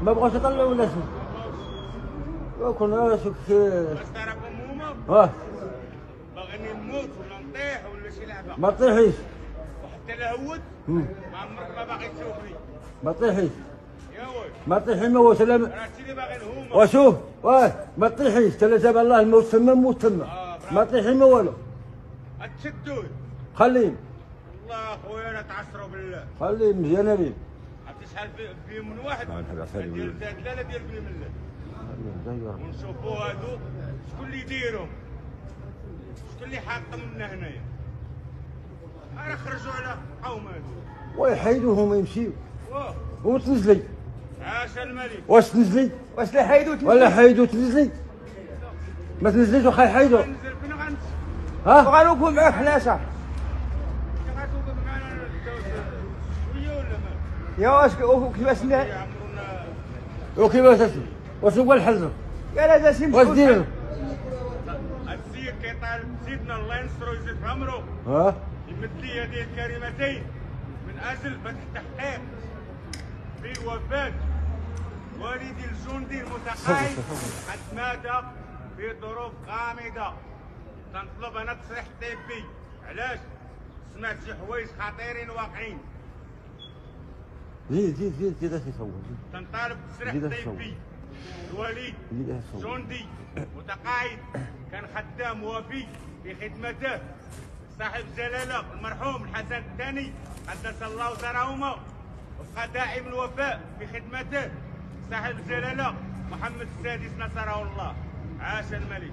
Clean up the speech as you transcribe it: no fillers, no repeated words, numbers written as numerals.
ما بغاوش يطلعوا الناس. وكنا شوف بس تراكم هما باغيين نموت ولا نطيح ولا شي لعبه. ما تطيحيش. وحتى الهود ما عمرك ما باغي تشوفني. ما تطيحيش. يا وي ما تطيحي ما هو سلام. راه هادشي اللي باغيين هما. وشوف ما تطيحيش تلا جاب الله الموت تما موت تما. ما تطيحي ما والو. اتشدوه. خليه. والله خويا لا تعصروا بالله. خليه مزيانه ليه. عرفتي شحال فيهم من واحد؟ ديال لا لا ديال بني مله. ونشوفوا هادو شكون اللي يديرهم؟ شكون اللي حاطهم لنا هنايا؟ راه خرجوا على قوم هادو. ويحيدوهم يمشيو. واه وتنزلي. عاش الملك. واش تنزلي؟ واش لا حيدو تنزلي؟ ولا حيدو تنزلي؟ ما تنزليش وخا يحيدو. ننزل فين غنمشي؟ ها؟ غنوقفوا معاك حنا صاح. غتوقف معانا شويه ولا ما؟ يا واش كيفاش يعمرونا وكيفاش تسمع؟ واش هو الحل؟ يا لا دا سيمشي واش ديروا؟ هاد السيد كيطالب سيدنا الله ينصرو يزيد في عمرو ها؟ يمد لي هذه الكلمتين من اجل فتح تحقيق في وفاه والدي الجندي المتقاعد قد مات في ظروف غامضه. تنطلب انا تصريح طبي. علاش؟ سمعت شي حوايج خطيرين واقعين. زيد اش يصور. تنطالب تصريح طبي. الوليد جندي متقاعد كان خدام وفي في خدمته. صاحب جلاله المرحوم الحسن الثاني قدس الله سرهما وبقى دائم الوفاء في خدمته. صاحب الجلاله محمد السادس نصره الله. عاش الملك.